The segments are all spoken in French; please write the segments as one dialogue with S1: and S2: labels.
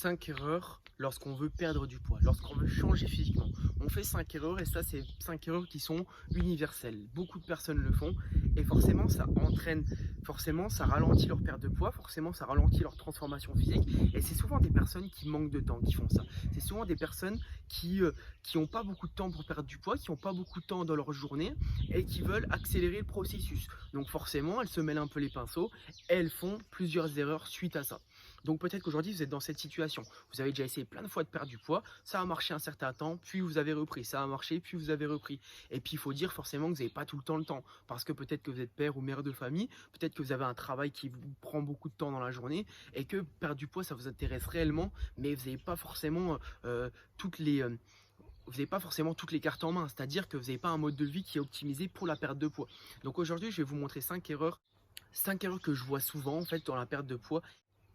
S1: 5 erreurs lorsqu'on veut perdre du poids, lorsqu'on veut changer physiquement. On fait 5 erreurs et ça, c'est 5 erreurs qui sont universelles. Beaucoup de personnes le font et forcément, ça entraîne, forcément, ça ralentit leur perte de poids, forcément, ça ralentit leur transformation physique. Et c'est souvent des personnes qui manquent de temps qui font ça. C'est souvent des personnes qui n'ont pas beaucoup de temps pour perdre du poids, qui n'ont pas beaucoup de temps dans leur journée et qui veulent accélérer le processus. Donc forcément, elles se mêlent un peu les pinceaux et elles font plusieurs erreurs suite à ça. Donc peut-être qu'aujourd'hui vous êtes dans cette situation, vous avez déjà essayé plein de fois de perdre du poids, ça a marché un certain temps, puis vous avez repris, ça a marché, puis vous avez repris. Et puis il faut dire forcément que vous n'avez pas tout le temps, parce que peut-être que vous êtes père ou mère de famille, peut-être que vous avez un travail qui vous prend beaucoup de temps dans la journée, et que perdre du poids ça vous intéresse réellement, mais vous n'avez pas forcément toutes les... vous n'avez pas forcément toutes les cartes en main, c'est-à-dire que vous n'avez pas un mode de vie qui est optimisé pour la perte de poids. Donc aujourd'hui je vais vous montrer 5 erreurs. 5 erreurs que je vois souvent en fait dans la perte de poids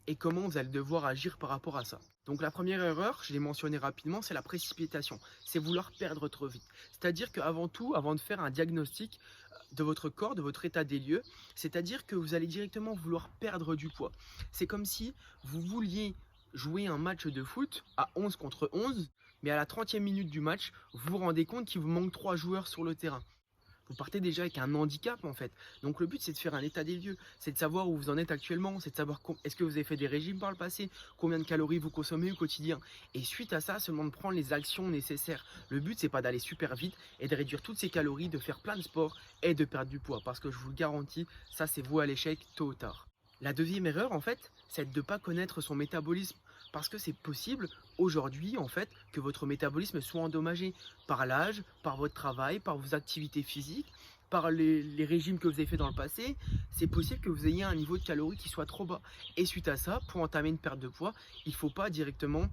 S1: et comment vous allez devoir agir par rapport à ça. Donc la première erreur, je l'ai mentionné rapidement, c'est la précipitation. C'est vouloir perdre trop vite. C'est-à-dire qu'avant tout, avant de faire un diagnostic de votre corps, de votre état des lieux, c'est-à-dire que vous allez directement vouloir perdre du poids. C'est comme si vous vouliez jouer un match de foot à 11 contre 11, mais à la 30e minute du match, vous vous rendez compte qu'il vous manque 3 joueurs sur le terrain. Vous partez déjà avec un handicap en fait. Donc le but c'est de faire un état des lieux, c'est de savoir où vous en êtes actuellement, c'est de savoir est-ce que vous avez fait des régimes par le passé, combien de calories vous consommez au quotidien. Et suite à ça, seulement de prendre les actions nécessaires. Le but c'est pas d'aller super vite et de réduire toutes ces calories, de faire plein de sport et de perdre du poids. Parce que je vous le garantis, ça c'est voué à l'échec tôt ou tard. La deuxième erreur en fait, c'est de ne pas connaître son métabolisme. Parce que c'est possible aujourd'hui en fait que votre métabolisme soit endommagé par l'âge, par votre travail, par vos activités physiques, par les régimes que vous avez fait dans le passé. C'est possible que vous ayez un niveau de calories qui soit trop bas. Et suite à ça, pour entamer une perte de poids, il ne faut pas directement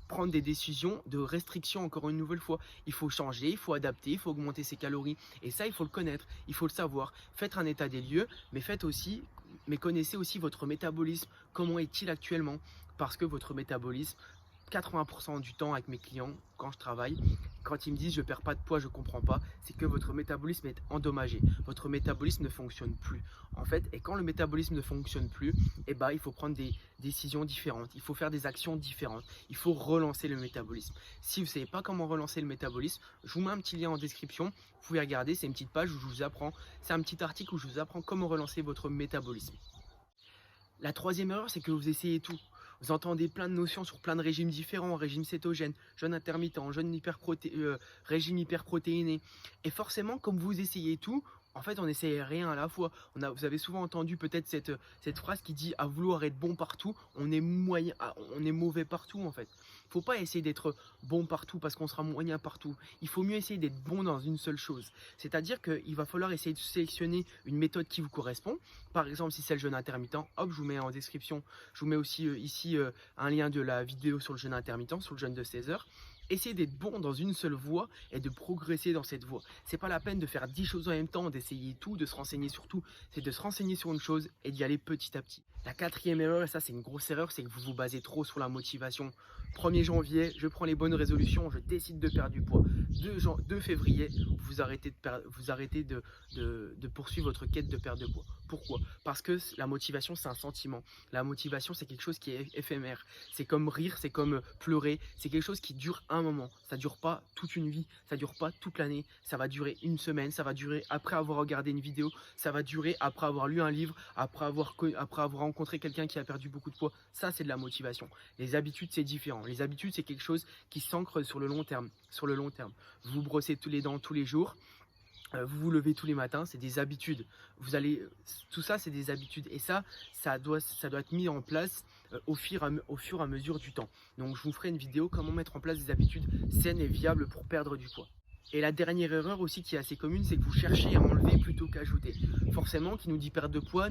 S1: prendre des décisions de restriction encore une nouvelle fois. Il faut changer, il faut adapter, il faut augmenter ses calories. Et ça, il faut le connaître, il faut le savoir. Faites un état des lieux, mais connaissez aussi votre métabolisme. Comment est-il actuellement? Parce que votre métabolisme, 80% du temps avec mes clients, quand je travaille, quand ils me disent je perds pas de poids, je comprends pas, c'est que votre métabolisme est endommagé. Votre métabolisme ne fonctionne plus. En fait, et quand le métabolisme ne fonctionne plus, il faut prendre des décisions différentes. Il faut faire des actions différentes. Il faut relancer le métabolisme. Si vous ne savez pas comment relancer le métabolisme, je vous mets un petit lien en description. Vous pouvez regarder, c'est une petite page où je vous apprends, c'est un petit article où je vous apprends comment relancer votre métabolisme. La troisième erreur, c'est que vous essayez tout. Vous entendez plein de notions sur plein de régimes différents, régime cétogène, jeûne intermittent, régime hyperprotéiné. Et forcément, comme vous essayez tout, en fait, on n'essaye rien à la fois. Vous avez souvent entendu peut-être cette phrase qui dit à vouloir être bon partout, on est mauvais partout en fait. Il ne faut pas essayer d'être bon partout parce qu'on sera moyen partout. Il faut mieux essayer d'être bon dans une seule chose. C'est-à-dire qu'il va falloir essayer de sélectionner une méthode qui vous correspond. Par exemple, si c'est le jeûne intermittent, hop, je vous mets en description, je vous mets aussi ici un lien de la vidéo sur le jeûne intermittent, sur le jeûne de 16 heures. Essayez d'être bon dans une seule voie et de progresser dans cette voie. C'est pas la peine de faire 10 choses en même temps, d'essayer tout, de se renseigner sur tout. C'est de se renseigner sur une chose et d'y aller petit à petit. La quatrième erreur, et ça c'est une grosse erreur, c'est que vous vous basez trop sur la motivation. 1er janvier, je prends les bonnes résolutions, je décide de perdre du poids. 2 février, vous arrêtez de poursuivre votre quête de perte de poids. Pourquoi? Parce que la motivation, c'est un sentiment. La motivation, c'est quelque chose qui est éphémère. C'est comme rire, c'est comme pleurer. C'est quelque chose qui dure un moment. Ça ne dure pas toute une vie, ça ne dure pas toute l'année. Ça va durer une semaine, ça va durer après avoir regardé une vidéo, ça va durer après avoir lu un livre, après avoir rencontré quelqu'un qui a perdu beaucoup de poids. Ça, c'est de la motivation. Les habitudes, c'est différent. Les habitudes, c'est quelque chose qui s'ancre sur le long terme. Sur le long terme. Vous vous brossez les dents tous les jours. Vous vous levez tous les matins, c'est des habitudes. Tout ça, c'est des habitudes. Et ça doit être mis en place au fur et à mesure du temps. Donc, je vous ferai une vidéo comment mettre en place des habitudes saines et viables pour perdre du poids. Et la dernière erreur aussi qui est assez commune, c'est que vous cherchez à enlever plutôt qu'ajouter. Forcément, qui nous dit perte de poids,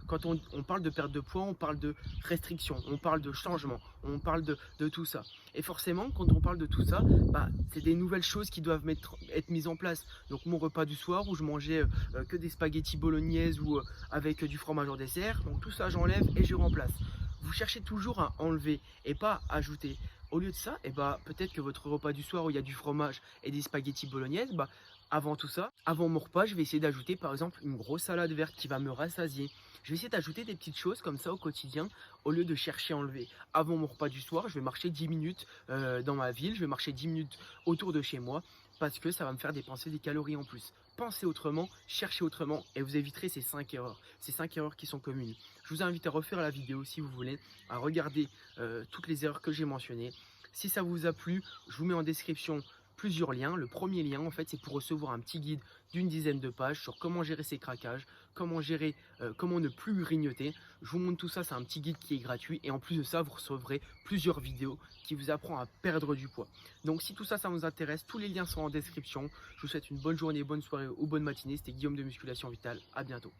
S1: quand on parle de perte de poids, on parle de restriction, on parle de changement, on parle de tout ça. Et forcément, quand on parle de tout ça, c'est des nouvelles choses qui doivent être mises en place. Donc mon repas du soir où je mangeais que des spaghettis bolognaises ou avec du fromage en dessert, donc tout ça j'enlève et je remplace. Vous cherchez toujours à enlever et pas à ajouter. Au lieu de ça, peut-être que votre repas du soir où il y a du fromage et des spaghettis bolognaises, avant tout ça, avant mon repas, je vais essayer d'ajouter par exemple une grosse salade verte qui va me rassasier. Je vais essayer d'ajouter des petites choses comme ça au quotidien au lieu de chercher à enlever. Avant mon repas du soir, je vais marcher 10 minutes dans ma ville, je vais marcher 10 minutes autour de chez moi parce que ça va me faire dépenser des calories en plus. Pensez autrement, cherchez autrement et vous éviterez ces 5 erreurs qui sont communes. Je vous invite à refaire la vidéo si vous voulez, à regarder toutes les erreurs que j'ai mentionnées. Si ça vous a plu, je vous mets en description plusieurs liens. Le premier lien, en fait, c'est pour recevoir un petit guide d'une dizaine de pages sur comment gérer ses craquages, comment ne plus grignoter. Je vous montre tout ça, c'est un petit guide qui est gratuit et en plus de ça, vous recevrez plusieurs vidéos qui vous apprend à perdre du poids. Donc si tout ça, ça vous intéresse, tous les liens sont en description. Je vous souhaite une bonne journée, bonne soirée ou bonne matinée. C'était Guillaume de Musculation Vitale. À bientôt.